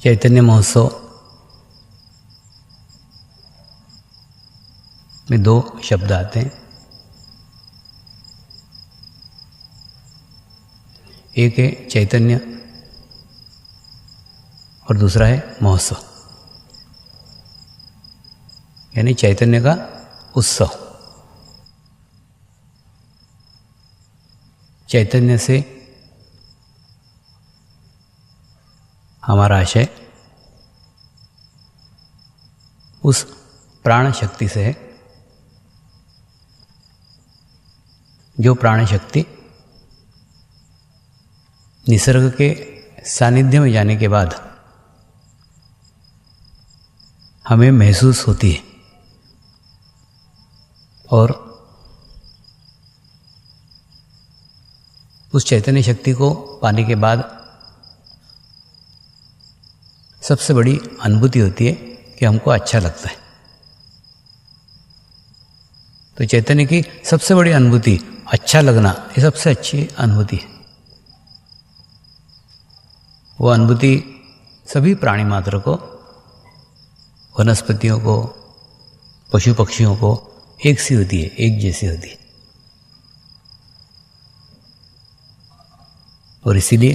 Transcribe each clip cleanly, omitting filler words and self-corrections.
चैतन्य महोत्सव में दो शब्द आते हैं। एक है चैतन्य और दूसरा है महोत्सव, यानी चैतन्य का उत्सव। चैतन्य से हमारा आशय उस प्राण शक्ति से है जो प्राण शक्ति निसर्ग के सानिध्य में जाने के बाद हमें महसूस होती है और उस चैतन्य शक्ति को पाने के बाद सबसे बड़ी अनुभूति होती है कि हमको अच्छा लगता है। तो चैतन्य की सबसे बड़ी अनुभूति अच्छा लगना, ये सबसे अच्छी अनुभूति है। वो अनुभूति सभी प्राणी मात्र को, वनस्पतियों को, पशु पक्षियों को एक सी होती है, एक जैसी होती है। और इसीलिए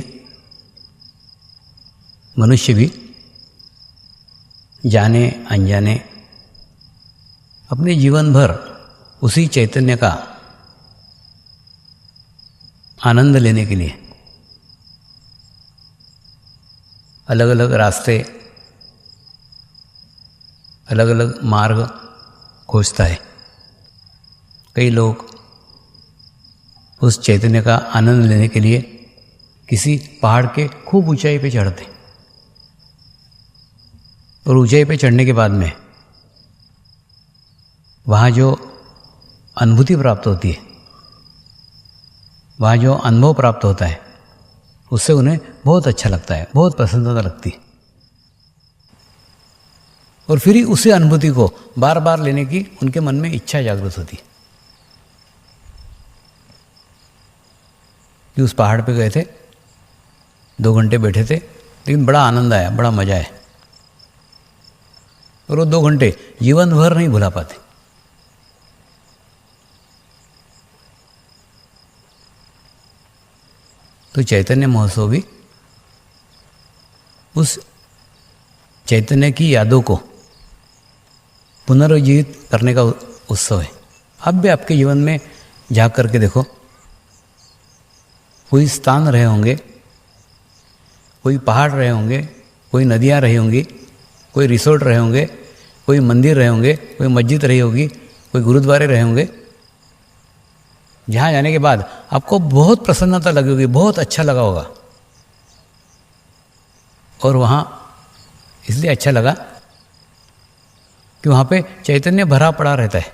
मनुष्य भी जाने अनजाने अपने जीवन भर उसी चैतन्य का आनंद लेने के लिए अलग अलग रास्ते, अलग अलग मार्ग खोजता है। कई लोग उस चैतन्य का आनंद लेने के लिए किसी पहाड़ के खूब ऊंचाई पे चढ़ते हैं और ऊंचाई पे चढ़ने के बाद में वहाँ जो अनुभूति प्राप्त होती है, वहाँ जो अनुभव प्राप्त होता है, उससे उन्हें बहुत अच्छा लगता है, बहुत प्रसन्नता लगती है। और फिर ही उसी अनुभूति को बार बार लेने की उनके मन में इच्छा जागृत होती है कि उस पहाड़ पे गए थे, 2 घंटे बैठे थे, लेकिन बड़ा आनंद आया, बड़ा मजा आया। और वो 2 घंटे जीवन भर नहीं भुला पाते। तो चैतन्य महोत्सव भी उस चैतन्य की यादों को पुनर्जीवित करने का उत्सव है। आप भी आपके जीवन में झांक करके देखो, कोई स्थान रहे होंगे, कोई पहाड़ रहे होंगे, कोई नदियाँ रही होंगी, कोई रिसोर्ट रहे होंगे, कोई मंदिर रहे होंगे, कोई मस्जिद रही होगी, कोई गुरुद्वारे रहे होंगे, जहाँ जाने के बाद आपको बहुत प्रसन्नता लगी होगी, बहुत अच्छा लगा होगा। और वहाँ इसलिए अच्छा लगा कि वहाँ पे चैतन्य भरा पड़ा रहता है।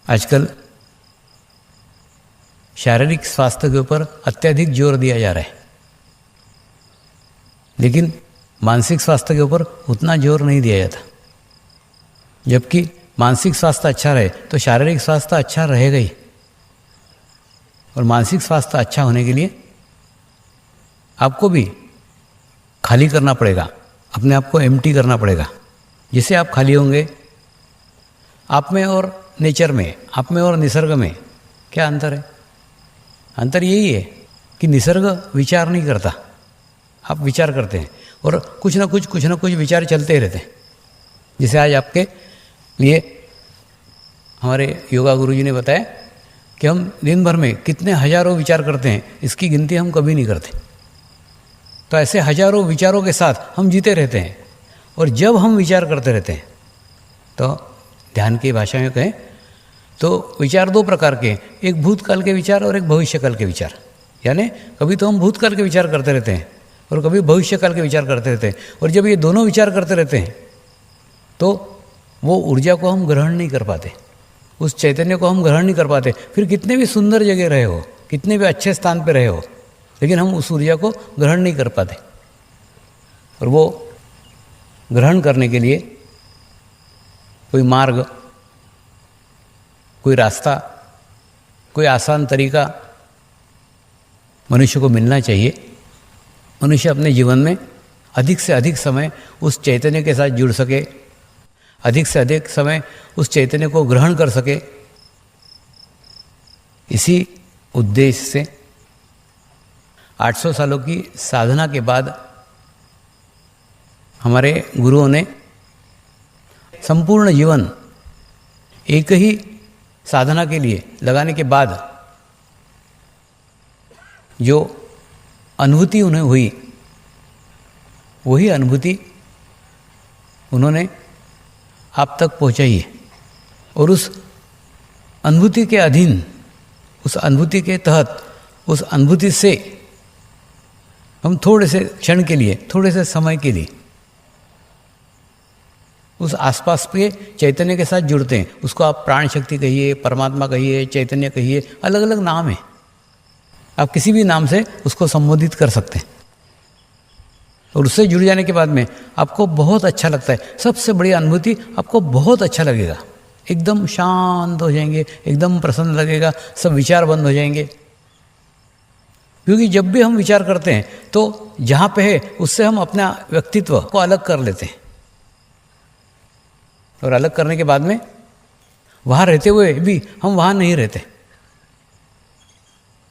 आजकल शारीरिक स्वास्थ्य के ऊपर अत्यधिक जोर दिया जा रहा है, लेकिन मानसिक स्वास्थ्य के ऊपर उतना जोर नहीं दिया जाता। जबकि मानसिक स्वास्थ्य अच्छा रहे तो शारीरिक स्वास्थ्य अच्छा रहेगा ही। और मानसिक स्वास्थ्य अच्छा होने के लिए आपको भी खाली करना पड़ेगा, अपने आप को एम्प्टी करना पड़ेगा। जैसे आप खाली होंगे, आप में और नेचर में, आप में और निसर्ग में क्या अंतर है? अंतर यही है कि निसर्ग विचार नहीं करता, आप विचार करते हैं और कुछ ना कुछ विचार चलते ही रहते हैं। जैसे आज आपके लिए हमारे योगा गुरुजी ने बताया कि हम दिन भर में कितने हजारों विचार करते हैं, इसकी गिनती हम कभी नहीं करते। तो ऐसे हजारों विचारों के साथ हम जीते रहते हैं। और जब हम विचार करते रहते हैं तो ध्यान की भाषा में कहें तो विचार 2 प्रकार के, एक भूतकाल के विचार और एक भविष्यकाल के विचार। यानी कभी तो हम भूतकाल के विचार करते रहते हैं और कभी भविष्यकाल के विचार करते रहते हैं। और जब ये दोनों विचार करते रहते हैं तो वो ऊर्जा को हम ग्रहण नहीं कर पाते, उस चैतन्य को हम ग्रहण नहीं कर पाते। फिर कितने भी सुंदर जगह रहे हो, कितने भी अच्छे स्थान पे रहे हो, लेकिन हम उस ऊर्जा को ग्रहण नहीं कर पाते। और वो ग्रहण करने के लिए कोई मार्ग, कोई रास्ता, कोई आसान तरीका मनुष्य को मिलना चाहिए। मनुष्य अपने जीवन में अधिक से अधिक समय उस चैतन्य के साथ जुड़ सके, अधिक से अधिक समय उस चैतन्य को ग्रहण कर सके। इसी उद्देश्य से 800 सालों की साधना के बाद हमारे गुरुओं ने संपूर्ण जीवन एक ही साधना के लिए लगाने के बाद जो अनुभूति उन्हें हुई, वही अनुभूति उन्होंने आप तक पहुंचाई है। और उस अनुभूति के अधीन, उस अनुभूति के तहत, उस अनुभूति से हम थोड़े से क्षण के लिए, थोड़े से समय के लिए उस आसपास के चैतन्य के साथ जुड़ते हैं। उसको आप प्राण शक्ति कहिए, परमात्मा कहिए, चैतन्य कहिए, अलग अलग नाम है, आप किसी भी नाम से उसको संबोधित कर सकते हैं। और उससे जुड़ जाने के बाद में आपको बहुत अच्छा लगता है। सबसे बड़ी अनुभूति, आपको बहुत अच्छा लगेगा, एकदम शांत हो जाएंगे, एकदम प्रसन्न लगेगा, सब विचार बंद हो जाएंगे। क्योंकि जब भी हम विचार करते हैं तो जहाँ पे है उससे हम अपना व्यक्तित्व को अलग कर लेते हैं। और अलग करने के बाद में वहाँ रहते हुए भी हम वहाँ नहीं रहते।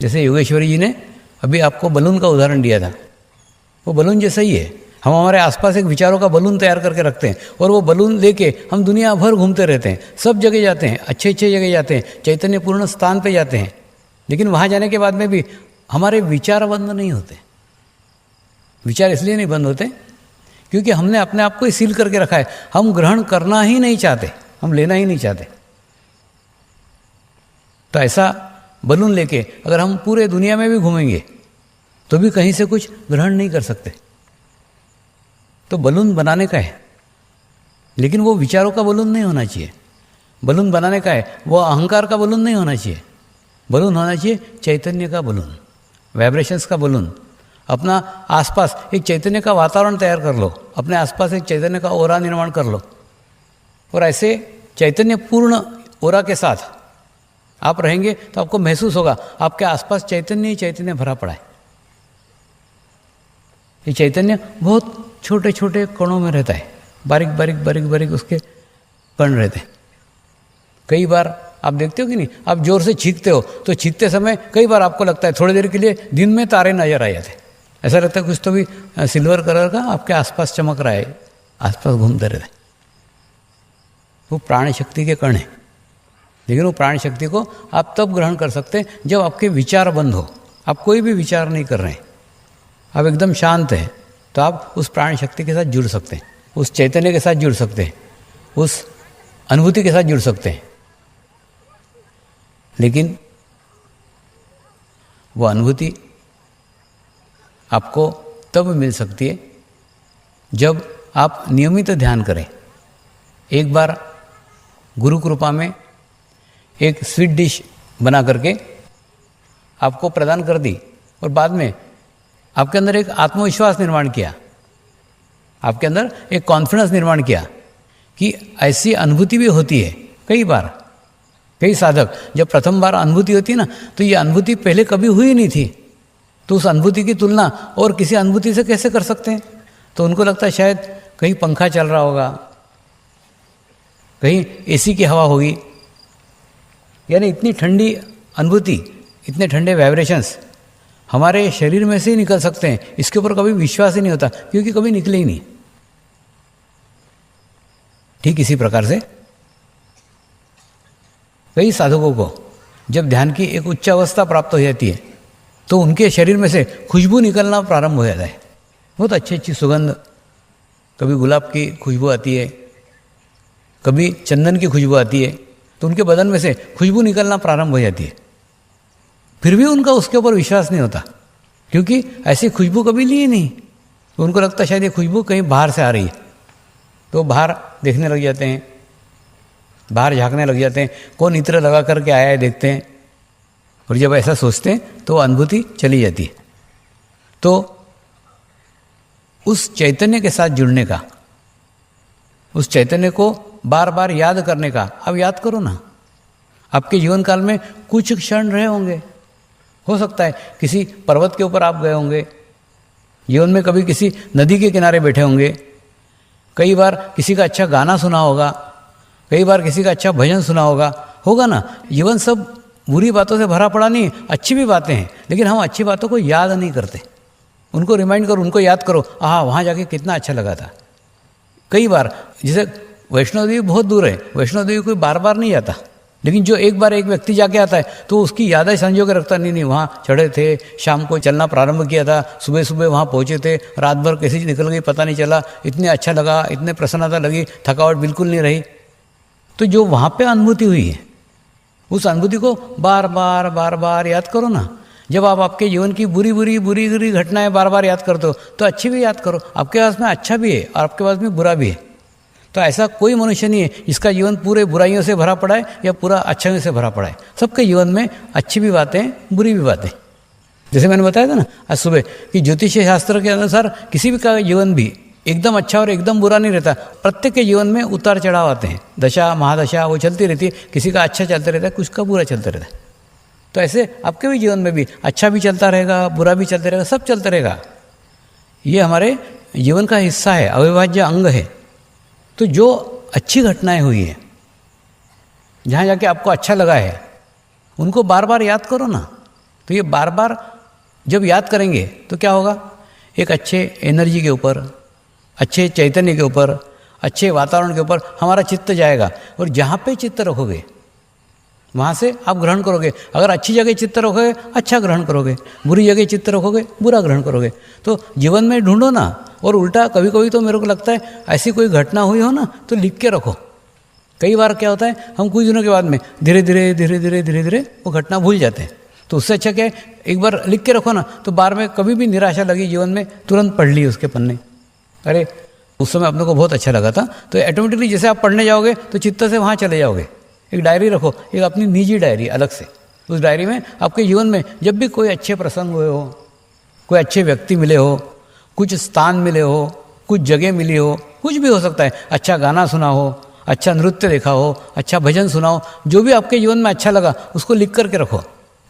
जैसे योगेश्वरी जी ने अभी आपको बलून का उदाहरण दिया था, वो बलून जैसा ही है। हम हमारे आसपास एक विचारों का बलून तैयार करके रखते हैं और वो बलून लेके हम दुनिया भर घूमते रहते हैं, सब जगह जाते हैं, अच्छे अच्छे जगह जाते हैं, चैतन्य पूर्ण स्थान पे जाते हैं। लेकिन वहाँ जाने के बाद में भी हमारे विचार बंद नहीं होते। विचार इसलिए नहीं बंद होते क्योंकि हमने अपने आप को ही सील करके रखा है। हम ग्रहण करना ही नहीं चाहते, हम लेना ही नहीं चाहते। तो ऐसा बलून लेके अगर हम पूरे दुनिया में भी घूमेंगे तो भी कहीं से कुछ ग्रहण नहीं कर सकते। तो बलून बनाने का है, लेकिन वो विचारों का बलून नहीं होना चाहिए। बलून बनाने का है, वो अहंकार का बलून नहीं होना चाहिए। बलून होना चाहिए चैतन्य का बलून, वाइब्रेशंस का बलून। अपना आसपास एक चैतन्य का वातावरण तैयार कर लो, अपने आसपास एक चैतन्य का ओरा निर्माण कर लो, और ऐसे चैतन्य पूर्ण ओरा के साथ आप रहेंगे तो आपको महसूस होगा आपके आसपास चैतन्य ही चैतन्य भरा पड़ा है। ये चैतन्य बहुत छोटे छोटे कणों में रहता है, बारीक बारीक बारीक बारीक उसके कण रहते हैं। कई बार आप देखते हो कि नहीं, आप जोर से छींकते हो तो छींकते समय कई बार आपको लगता है थोड़ी देर के लिए दिन में तारे नजर आ जाते, ऐसा लगता है कुछ तो भी सिल्वर कलर का आपके आसपास चमक रहा है, आसपास घूमते रहते हैं। वो प्राण शक्ति के कण हैं। लेकिन वो प्राण शक्ति को आप तब ग्रहण कर सकते हैं जब आपके विचार बंद हो, आप कोई भी विचार नहीं कर रहे हैं, आप एकदम शांत हैं, तो आप उस प्राण शक्ति के साथ जुड़ सकते हैं, उस चैतन्य के साथ जुड़ सकते हैं, उस अनुभूति के साथ जुड़ सकते हैं। लेकिन वो अनुभूति आपको तब मिल सकती है जब आप नियमित ध्यान करें। एक बार गुरु कृपा में एक स्वीट डिश बना करके आपको प्रदान कर दी और बाद में आपके अंदर एक आत्मविश्वास निर्माण किया, आपके अंदर एक कॉन्फिडेंस निर्माण किया कि ऐसी अनुभूति भी होती है। कई बार कई साधक जब प्रथम बार अनुभूति होती है ना, तो ये अनुभूति पहले कभी हुई नहीं थी, तो उस अनुभूति की तुलना और किसी अनुभूति से कैसे कर सकते हैं। तो उनको लगता है शायद कहीं पंखा चल रहा होगा, कहीं एसी की हवा होगी, यानी इतनी ठंडी अनुभूति, इतने ठंडे वाइब्रेशंस हमारे शरीर में से ही निकल सकते हैं, इसके ऊपर कभी विश्वास ही नहीं होता क्योंकि कभी निकले ही नहीं। ठीक इसी प्रकार से कई साधकों को जब ध्यान की एक उच्च अवस्था प्राप्त हो जाती है तो उनके शरीर में से खुशबू निकलना प्रारंभ हो जाता है, बहुत अच्छी अच्छी सुगंध। कभी गुलाब की खुशबू आती है, कभी चंदन की खुशबू आती है, तो उनके बदन में से खुशबू निकलना प्रारंभ हो जाती है। फिर भी उनका उसके ऊपर विश्वास नहीं होता क्योंकि ऐसी खुशबू कभी ली ही नहीं। तो उनको लगता है शायद ये खुशबू कहीं बाहर से आ रही है, तो बाहर देखने लग जाते हैं, बाहर झांकने लग जाते हैं, कौन इत्र लगा करके आया है देखते हैं। और जब ऐसा सोचते हैं तो अनुभूति चली जाती है। तो उस चैतन्य के साथ जुड़ने का, उस चैतन्य को बार बार याद करने का, अब याद करो ना। आपके जीवन काल में कुछ क्षण रहे होंगे, हो सकता है किसी पर्वत के ऊपर आप गए होंगे जीवन में कभी किसी नदी के किनारे बैठे होंगे, कई बार किसी का अच्छा गाना सुना होगा, कई बार किसी का अच्छा भजन सुना होगा ना। जीवन सब बुरी बातों से भरा पड़ा नहीं, अच्छी भी बातें हैं, लेकिन हम अच्छी बातों को याद नहीं करते। उनको रिमाइंड करो, उनको याद करो, वहाँ जाके कितना अच्छा लगा था। कई बार जैसे वैष्णो देवी बहुत दूर है, वैष्णो देवी कोई बार बार नहीं जाता, लेकिन जो एक बार एक व्यक्ति जाके आता है तो उसकी यादें संजो के रखता, नहीं वहाँ चढ़े थे, शाम को चलना प्रारंभ किया था, सुबह सुबह वहाँ पहुँचे थे, रात भर कैसे निकल गई पता नहीं चला, इतने अच्छा लगा, इतने प्रसन्नता लगी, थकावट बिल्कुल नहीं रही। तो जो वहाँ पे अनुभूति हुई है, उस अनुभूति को बार बार याद करो ना। जब आप आपके जीवन की बुरी घटनाएं बार बार याद करते हो तो अच्छी भी याद करो। आपके पास में अच्छा भी है और आपके पास में बुरा भी है। तो ऐसा कोई मनुष्य नहीं है जिसका जीवन पूरे बुराइयों से भरा पड़ा है या पूरा अच्छाइयों से भरा पड़ा है। सबके जीवन में अच्छी भी बातें, बुरी भी बातें। जैसे मैंने बताया था ना आज सुबह कि ज्योतिष शास्त्र के अनुसार किसी भी का जीवन भी एकदम अच्छा और एकदम बुरा नहीं रहता। प्रत्येक के जीवन में उतार चढ़ाव आते हैं, दशा महादशा वो चलती रहती है। किसी का अच्छा चलता रहता है, कुछ का बुरा चलता रहता है। तो ऐसे आपके भी जीवन में भी अच्छा भी चलता रहेगा, बुरा भी चलता रहेगा, सब चलता रहेगा। ये हमारे जीवन का हिस्सा है, अविभाज्य अंग है। तो जो अच्छी घटनाएं हुई है, जहाँ जाके आपको अच्छा लगा है, उनको बार बार याद करो ना। तो ये बार बार जब याद करेंगे तो क्या होगा, एक अच्छे एनर्जी के ऊपर, अच्छे चैतन्य के ऊपर, अच्छे वातावरण के ऊपर हमारा चित्त जाएगा। और जहाँ पे चित्त रखोगे वहाँ से आप ग्रहण करोगे। अगर अच्छी जगह चित्त रखोगे अच्छा ग्रहण करोगे, बुरी जगह चित्त रखोगे बुरा ग्रहण करोगे। तो जीवन में ढूंढो ना। और उल्टा कभी कभी तो मेरे को लगता है ऐसी कोई घटना हुई हो ना तो लिख के रखो। कई बार क्या होता है, हम कुछ दिनों के बाद में धीरे धीरे वो घटना भूल जाते हैं। तो उससे अच्छा क्या है, एक बार लिख के रखो ना, तो बार में कभी भी निराशा लगी जीवन में, तुरंत पढ़ ली उसके पन्ने, अरे उस समय अपने को बहुत अच्छा लगा था। तो ऑटोमेटिकली जैसे आप पढ़ने जाओगे तो चित्त से वहाँ चले जाओगे। एक डायरी रखो, एक अपनी निजी डायरी अलग से। उस डायरी में आपके जीवन में जब भी कोई अच्छे प्रसंग हुए हो, कोई अच्छे व्यक्ति मिले हो, कुछ स्थान मिले हो, कुछ जगह मिली हो, कुछ भी हो सकता है, अच्छा गाना सुना हो, अच्छा नृत्य देखा हो, अच्छा भजन सुना हो, जो भी आपके जीवन में अच्छा लगा उसको लिख करके रखो।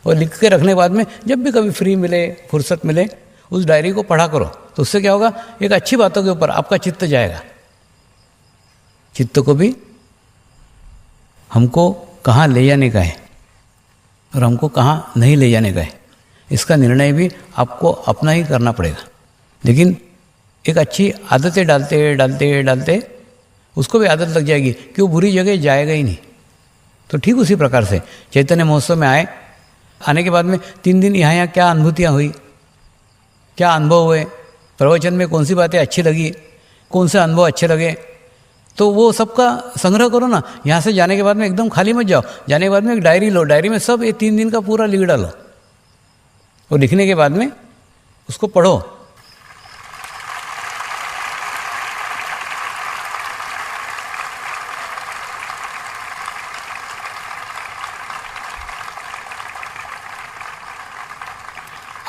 और लिख के रखने के बाद में जब भी कभी फ्री मिले, फुर्सत मिले, उस डायरी को पढ़ा करो। तो उससे क्या होगा, एक अच्छी बातों के ऊपर आपका चित्त जाएगा। चित्त को भी हमको कहाँ ले जाने का है और हमको कहाँ नहीं ले जाने का है, इसका निर्णय भी आपको अपना ही करना पड़ेगा। लेकिन एक अच्छी आदतें डालते उसको भी आदत लग जाएगी कि वो बुरी जगह जाएगा ही नहीं। तो ठीक उसी प्रकार से चैतन्य महोत्सव में आने के बाद में 3 दिन यहाँ क्या अनुभूतियाँ हुई, क्या अनुभव हुए, प्रवचन में कौन सी बातें अच्छी लगी, कौन से अनुभव अच्छे लगे, तो वो सबका संग्रह करो ना। यहाँ से जाने के बाद में एकदम खाली मत जाओ। जाने के बाद में एक डायरी लो, डायरी में सब ये 3 दिन का पूरा लिख डालो। और लिखने के बाद में उसको पढ़ो।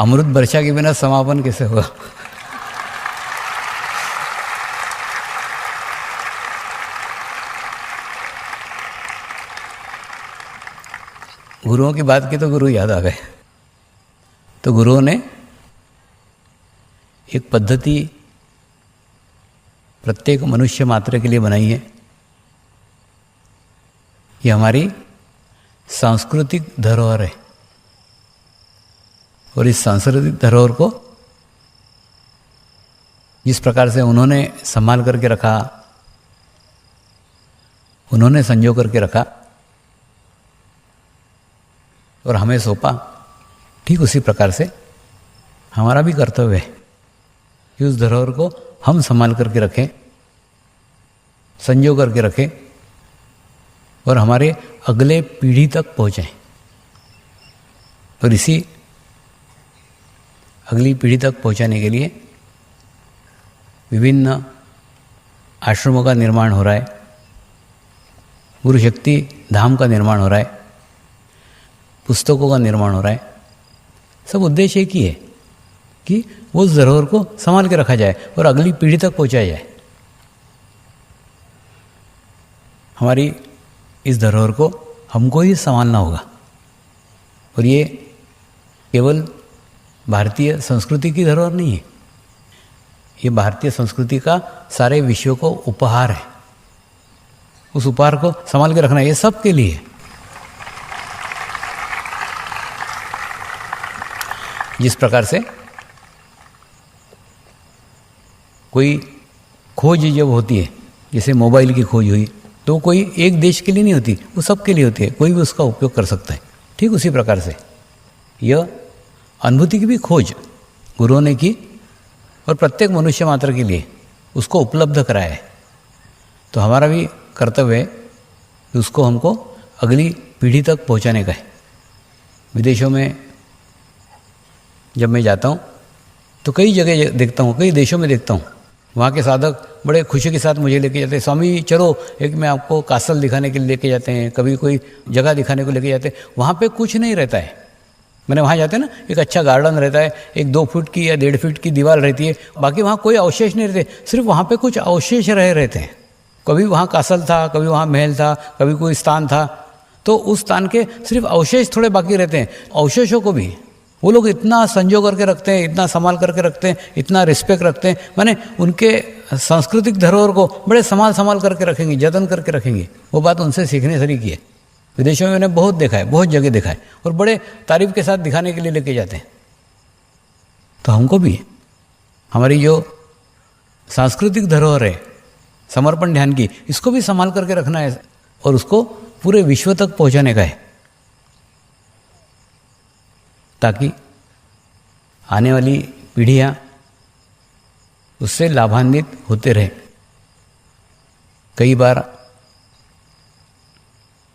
अमृत वर्षा के बिना समापन कैसे होगा। गुरुओं की बात की तो गुरु याद आ गए। तो गुरुओं ने एक पद्धति प्रत्येक मनुष्य मात्र के लिए बनाई है। ये हमारी सांस्कृतिक धरोहर है। और इस सांस्कृतिक धरोहर को जिस प्रकार से उन्होंने संभाल करके रखा, उन्होंने संजो करके रखा और हमें सौंपा, ठीक उसी प्रकार से हमारा भी कर्तव्य है कि उस धरोहर को हम संभाल करके रखें, संजो करके रखें और हमारे अगले पीढ़ी तक पहुँचाएं। और इसी अगली पीढ़ी तक पहुँचाने के लिए विभिन्न आश्रमों का निर्माण हो रहा है, गुरु शक्ति धाम का निर्माण हो रहा है, पुस्तकों का निर्माण हो रहा है। सब उद्देश्य एक ही है कि वो उस धरोहर को संभाल के रखा जाए और अगली पीढ़ी तक पहुँचाया जाए। हमारी इस धरोहर को हमको ही संभालना होगा। और ये केवल भारतीय संस्कृति की धरोहर नहीं है, ये भारतीय संस्कृति का सारे विश्व को उपहार है। उस उपहार को संभाल के रखना, ये सब के लिए। जिस प्रकार से कोई खोज जब होती है, जैसे मोबाइल की खोज हुई, तो कोई एक देश के लिए नहीं होती, वो सब के लिए होती है, कोई भी उसका उपयोग कर सकता है। ठीक उसी प्रकार से यह अनुभूति की भी खोज गुरुओं ने की और प्रत्येक मनुष्य मात्र के लिए उसको उपलब्ध कराया है। तो हमारा भी कर्तव्य है कि उसको हमको अगली पीढ़ी तक पहुंचाने का है। विदेशों में जब मैं जाता हूँ तो कई जगह देखता हूँ, कई देशों में देखता हूँ, वहाँ के साधक बड़े खुशी के साथ मुझे लेके जाते हैं, स्वामी चलो एक मैं आपको कासल दिखाने के लिए लेके जाते हैं, कभी कोई जगह दिखाने को लेके जाते हैं। वहाँ पे कुछ नहीं रहता है। मैंने वहाँ जाते हैं ना, एक अच्छा गार्डन रहता है, एक 2 फुट की या 1.5 फुट की दीवार रहती है, बाकी वहाँ कोई अवशेष नहीं रहते, सिर्फ वहाँ पे कुछ अवशेष रहते हैं। कभी वहाँ कासल था, कभी वहाँ महल था, कभी कोई स्थान था, तो उस स्थान के सिर्फ अवशेष थोड़े बाकी रहते हैं। अवशेषों को भी वो लोग इतना संजो करके रखते हैं, इतना संभाल करके रखते हैं, इतना रिस्पेक्ट रखते हैं, माने उनके सांस्कृतिक धरोहर को बड़े संभाल करके रखेंगे, जतन करके रखेंगे। वो बात उनसे सीखने सरी की है। विदेशों में मैंने बहुत देखा है, बहुत जगह देखा है, और बड़े तारीफ के साथ दिखाने के लिए लेके जाते हैं। तो हमको भी हमारी जो सांस्कृतिक धरोहर है समर्पण ध्यान की, इसको भी संभाल करके रखना है और उसको पूरे विश्व तक पहुंचाने का है, ताकि आने वाली पीढ़ियाँ उससे लाभान्वित होते रहे। कई बार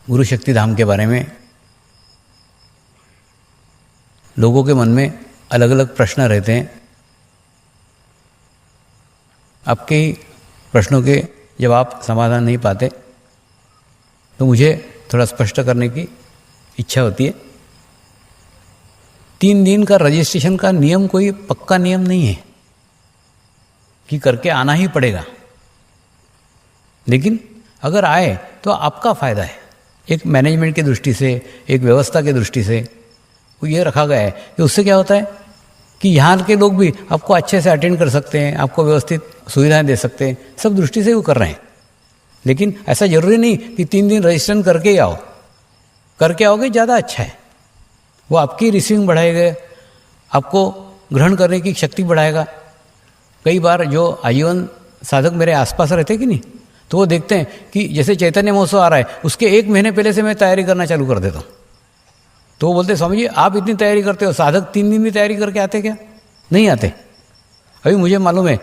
गुरु शक्ति धाम के बारे में लोगों के मन में अलग अलग प्रश्न रहते हैं। आपके ही प्रश्नों के जब आप समाधान नहीं पाते तो मुझे थोड़ा स्पष्ट करने की इच्छा होती है। 3 दिन का रजिस्ट्रेशन का नियम कोई पक्का नियम नहीं है कि करके आना ही पड़ेगा, लेकिन अगर आए तो आपका फ़ायदा है। एक मैनेजमेंट की दृष्टि से, एक व्यवस्था की दृष्टि से वो ये रखा गया है कि उससे क्या होता है कि यहाँ के लोग भी आपको अच्छे से अटेंड कर सकते हैं, आपको व्यवस्थित सुविधाएं दे सकते हैं, सब दृष्टि से वो कर रहे हैं। लेकिन ऐसा जरूरी नहीं कि 3 दिन रजिस्ट्रेशन करके ही आओ, करके आओगे ज़्यादा अच्छा है। वो आपकी रिसीविंग बढ़ाएगा, आपको ग्रहण करने की शक्ति बढ़ाएगा। कई बार जो आजीवन साधक मेरे आसपास रहते कि नहीं, तो वो देखते हैं कि जैसे चैतन्य महोत्सव आ रहा है, उसके 1 महीने पहले से मैं तैयारी करना चालू कर देता हूँ। तो वो बोलते स्वामी जी आप इतनी तैयारी करते हो, साधक 3 दिन भी तैयारी करके आते क्या? नहीं आते। अभी मुझे मालूम है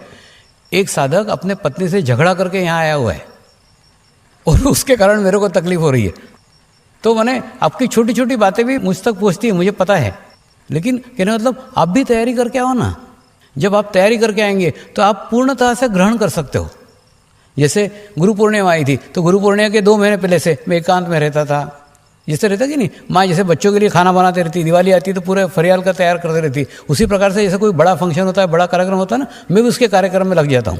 एक साधक अपने पत्नी से झगड़ा करके यहाँ आया हुआ है और उसके कारण मेरे को तकलीफ हो रही है। तो मैंने आपकी छोटी छोटी बातें भी मुझ तक पहुँचती है, मुझे पता है, लेकिन कहने मतलब आप भी तैयारी करके आओ ना। जब आप तैयारी करके आएंगे तो आप पूर्णतः से ग्रहण कर सकते हो। जैसे गुरु पूर्णिमा आई थी तो गुरु पूर्णिमा के 2 महीने पहले से मैं एकांत में रहता था। जैसे रहता कि नहीं, माँ जैसे बच्चों के लिए खाना बनाते रहती, दिवाली आती तो पूरे फरियाल का तैयार करते रहती, उसी प्रकार से जैसे कोई बड़ा फंक्शन होता है, बड़ा कार्यक्रम होता है ना, मैं भी उसके कार्यक्रम में लग जाता हूँ।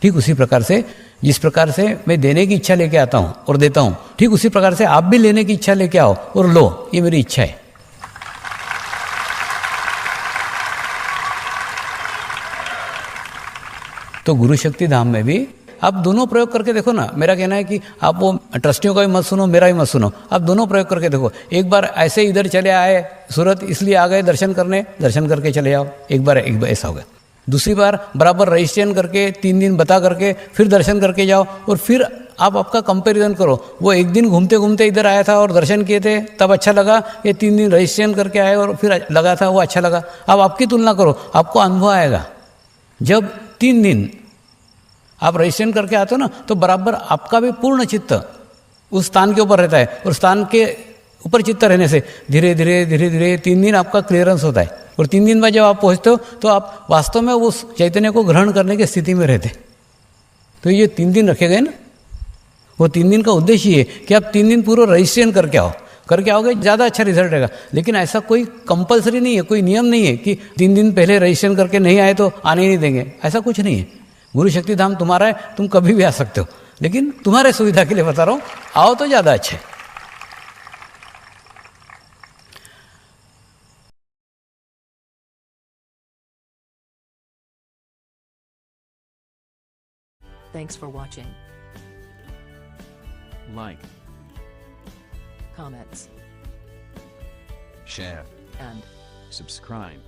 ठीक उसी प्रकार से जिस प्रकार से मैं देने की इच्छा लेके आता हूँ और देता हूँ, ठीक उसी प्रकार से आप भी लेने की इच्छा लेके आओ और लो, ये मेरी इच्छा है। तो गुरु शक्ति धाम में भी आप दोनों प्रयोग करके देखो ना। मेरा कहना है कि आप वो ट्रस्टियों का भी मत सुनो, मेरा भी मत सुनो, आप दोनों प्रयोग करके देखो। एक बार ऐसे इधर चले आए सूरत, इसलिए आ गए दर्शन करने, दर्शन करके चले आओ, एक बार ऐसा हो गया। दूसरी बार बराबर रजिस्ट्रेशन करके 3 दिन बता करके फिर दर्शन करके जाओ और फिर आप आपका कंपैरिजन करो। वो एक दिन घूमते घूमते इधर आया था और दर्शन किए थे तब अच्छा लगा, ये 3 दिन रजिस्ट्रेशन करके आए और फिर लगा था वो अच्छा लगा। अब आपकी तुलना करो, आपको अनुभव आएगा। जब 3 दिन आप रजिस्ट्रेशन करके आते हो ना, तो बराबर आपका भी पूर्ण चित्त उस स्थान के ऊपर रहता है और स्थान के ऊपर चित्त रहने से धीरे धीरे धीरे धीरे 3 दिन आपका क्लियरेंस होता है और 3 दिन बाद जब आप पहुँचते हो तो आप वास्तव में उस चैतन्य को ग्रहण करने की स्थिति में रहते। तो ये 3 दिन रखे गए ना, वो 3 दिन का उद्देश्य ये कि आप 3 दिन पूरा रजिस्ट्रेशन करके आओ, करके आओगे ज़्यादा अच्छा रिजल्ट रहेगा। लेकिन ऐसा कोई कंपलसरी नहीं है, कोई नियम नहीं है कि 3 दिन पहले रजिस्ट्रेशन करके नहीं आए तो आने ही नहीं देंगे, ऐसा कुछ नहीं है। गुरु शक्ति धाम तुम्हारा है, तुम कभी भी आ सकते हो, लेकिन तुम्हारे सुविधा के लिए बता रहा हूँ, आओ तो ज़्यादा अच्छा है। Thanks for watching. Like, Comments share, and subscribe.